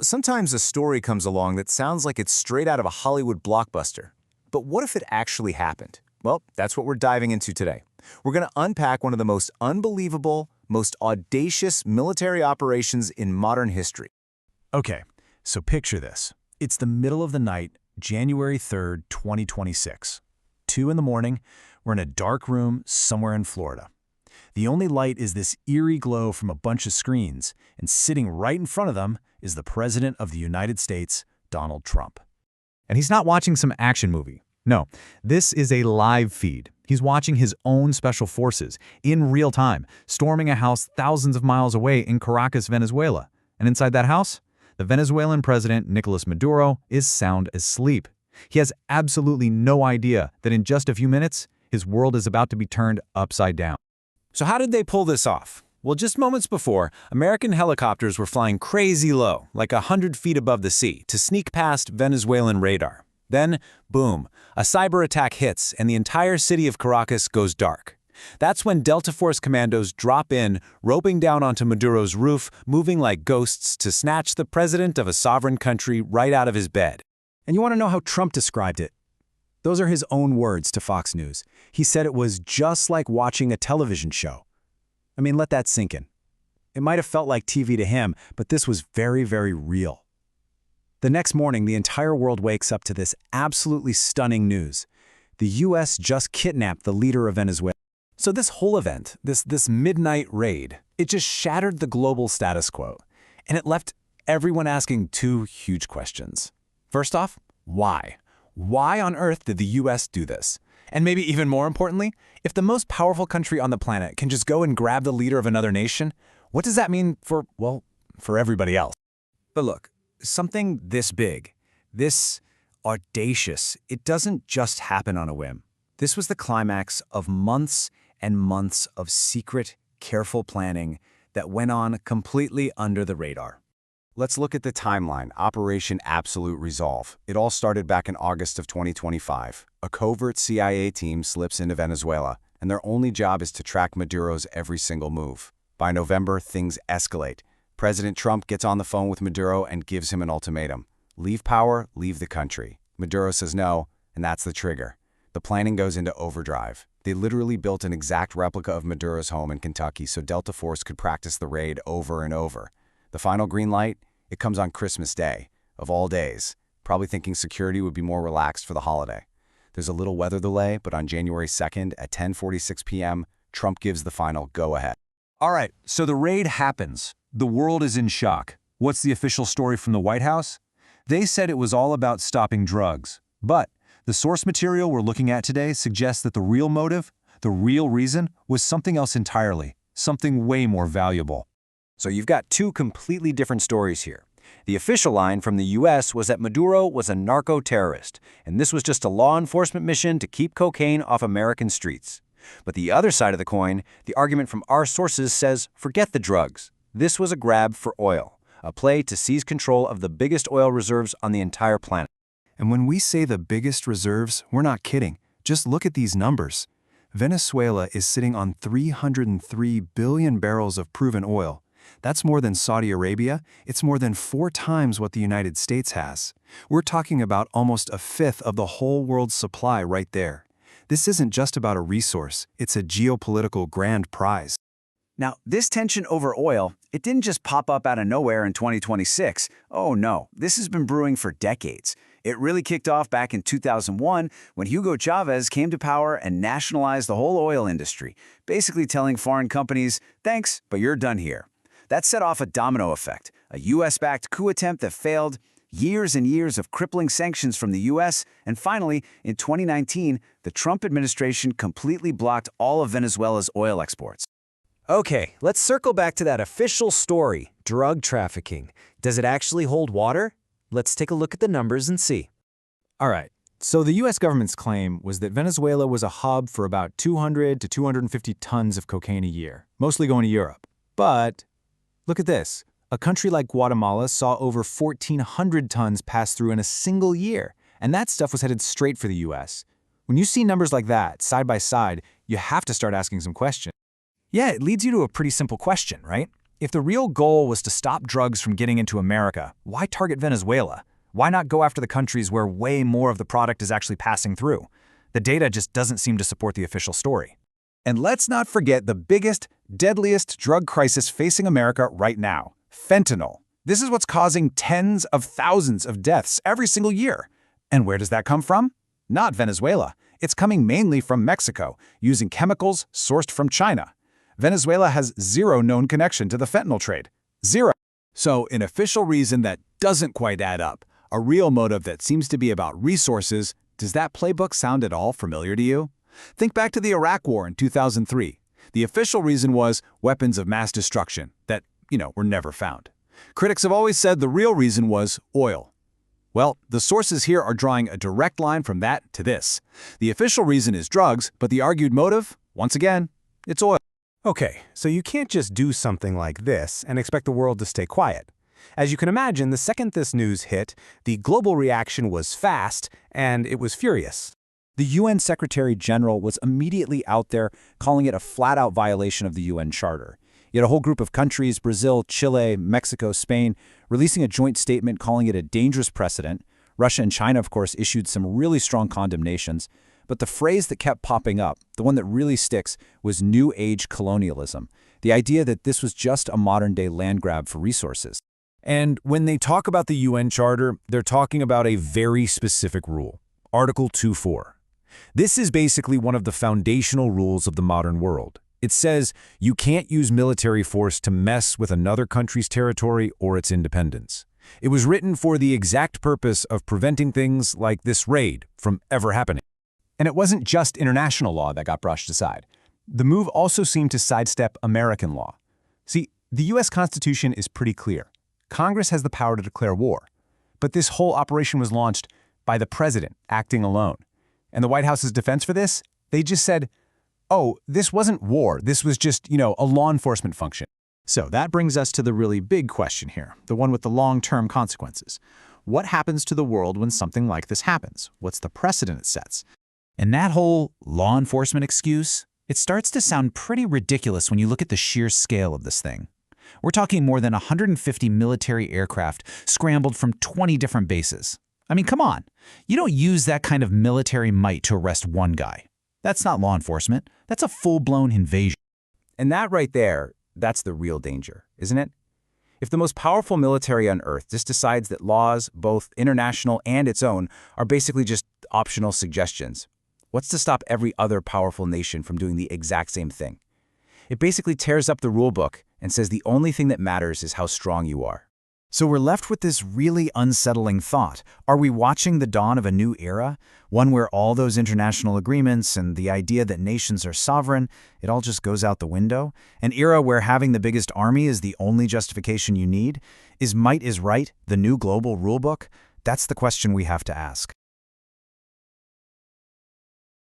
Sometimes a story comes along that sounds like it's straight out of a Hollywood blockbuster. But what if it actually happened? Well, that's what we're diving into today. We're going to unpack one of the most unbelievable, most audacious military operations in modern history. Okay, so picture this. It's the middle of the night, January 3rd, 2026. 2 in the morning, we're in a dark room somewhere in Florida. The only light is this eerie glow from a bunch of screens, and sitting right in front of them is the President of the United States, Donald Trump. And he's not watching some action movie. No, this is a live feed. He's watching his own special forces in real time, storming a house thousands of miles away in Caracas, Venezuela. And inside that house, the Venezuelan president, Nicolas Maduro, is sound asleep. He has absolutely no idea that in just a few minutes, his world is about to be turned upside down. So how did they pull this off? Well, just moments before, American helicopters were flying crazy low, like 100 feet above the sea, to sneak past Venezuelan radar. Then, boom, a cyber attack hits and the entire city of Caracas goes dark. That's when Delta Force commandos drop in, roping down onto Maduro's roof, moving like ghosts to snatch the president of a sovereign country right out of his bed. And you want to know how Trump described it? Those are his own words to Fox News. He said it was just like watching a television show. I mean, let that sink in. It might have felt like TV to him, but this was very, very real. The next morning, the entire world wakes up to this absolutely stunning news. The U.S. just kidnapped the leader of Venezuela. So this whole event, this midnight raid, it just shattered the global status quo. And it left everyone asking two huge questions. First off, why? Why on earth did the U.S. do this? And maybe even more importantly, if the most powerful country on the planet can just go and grab the leader of another nation, what does that mean for everybody else? But look, something this big, this audacious, it doesn't just happen on a whim. This was the climax of months and months of secret, careful planning that went on completely under the radar. Let's look at the timeline, Operation Absolute Resolve. It all started back in August of 2025. A covert CIA team slips into Venezuela, and their only job is to track Maduro's every single move. By November, things escalate. President Trump gets on the phone with Maduro and gives him an ultimatum. Leave power, leave the country. Maduro says no, and that's the trigger. The planning goes into overdrive. They literally built an exact replica of Maduro's home in Kentucky so Delta Force could practice the raid over and over. The final green light? It comes on Christmas Day, of all days, probably thinking security would be more relaxed for the holiday. There's a little weather delay, but on January 2nd at 10:46 p.m., Trump gives the final go-ahead. All right, so the raid happens. The world is in shock. What's the official story from the White House? They said it was all about stopping drugs. But the source material we're looking at today suggests that the real motive, the real reason, was something else entirely, something way more valuable. So you've got two completely different stories here. The official line from the U.S. was that Maduro was a narco-terrorist, and this was just a law enforcement mission to keep cocaine off American streets. But the other side of the coin, the argument from our sources says, forget the drugs. This was a grab for oil, a play to seize control of the biggest oil reserves on the entire planet. And when we say the biggest reserves, we're not kidding. Just look at these numbers. Venezuela is sitting on 303 billion barrels of proven oil. That's more than Saudi Arabia. It's more than 4 times what the United States has. We're talking about almost a fifth of the whole world's supply right there. This isn't just about a resource. It's a geopolitical grand prize. Now, this tension over oil, it didn't just pop up out of nowhere in 2026. Oh no, this has been brewing for decades. It really kicked off back in 2001 when Hugo Chavez came to power and nationalized the whole oil industry, basically telling foreign companies, thanks, but you're done here. That set off a domino effect, a U.S.-backed coup attempt that failed, years and years of crippling sanctions from the U.S., and finally, in 2019, the Trump administration completely blocked all of Venezuela's oil exports. Okay, let's circle back to that official story, drug trafficking. Does it actually hold water? Let's take a look at the numbers and see. All right, so the U.S. government's claim was that Venezuela was a hub for about 200 to 250 tons of cocaine a year, mostly going to Europe. But look at this. A country like Guatemala saw over 1,400 tons pass through in a single year, and that stuff was headed straight for the U.S. When you see numbers like that, side by side, you have to start asking some questions. Yeah, it leads you to a pretty simple question, right? If the real goal was to stop drugs from getting into America, why target Venezuela? Why not go after the countries where way more of the product is actually passing through? The data just doesn't seem to support the official story. And let's not forget the biggest, deadliest drug crisis facing America right now: fentanyl. This is what's causing tens of thousands of deaths every single year. And where does that come from? Not Venezuela. It's coming mainly from Mexico, using chemicals sourced from China. Venezuela has zero known connection to the fentanyl trade. Zero. So, an official reason that doesn't quite add up, a real motive that seems to be about resources, does that playbook sound at all familiar to you? Think back to the Iraq War in 2003. The official reason was weapons of mass destruction that, were never found. Critics have always said the real reason was oil. Well, the sources here are drawing a direct line from that to this. The official reason is drugs, but the argued motive, once again, it's oil. Okay, so you can't just do something like this and expect the world to stay quiet. As you can imagine, the second this news hit, the global reaction was fast and it was furious. The UN Secretary General was immediately out there calling it a flat-out violation of the UN Charter. Yet a whole group of countries, Brazil, Chile, Mexico, Spain, releasing a joint statement calling it a dangerous precedent. Russia and China, of course, issued some really strong condemnations. But the phrase that kept popping up, the one that really sticks, was New Age colonialism. The idea that this was just a modern-day land grab for resources. And when they talk about the UN Charter, they're talking about a very specific rule, Article 2.4. This is basically one of the foundational rules of the modern world. It says you can't use military force to mess with another country's territory or its independence. It was written for the exact purpose of preventing things like this raid from ever happening. And it wasn't just international law that got brushed aside. The move also seemed to sidestep American law. See, the U.S. Constitution is pretty clear. Congress has the power to declare war. But this whole operation was launched by the president acting alone. And the White House's defense for this? They just said, oh, this wasn't war. This was just, a law enforcement function. So that brings us to the really big question here, the one with the long-term consequences. What happens to the world when something like this happens? What's the precedent it sets? And that whole law enforcement excuse, it starts to sound pretty ridiculous when you look at the sheer scale of this thing. We're talking more than 150 military aircraft scrambled from 20 different bases. I mean, come on. You don't use that kind of military might to arrest one guy. That's not law enforcement. That's a full-blown invasion. And that right there, that's the real danger, isn't it? If the most powerful military on Earth just decides that laws, both international and its own, are basically just optional suggestions, what's to stop every other powerful nation from doing the exact same thing? It basically tears up the rule book and says the only thing that matters is how strong you are. So we're left with this really unsettling thought. Are we watching the dawn of a new era? One where all those international agreements and the idea that nations are sovereign, it all just goes out the window? An era where having the biggest army is the only justification you need? Is might is right the new global rulebook? That's the question we have to ask.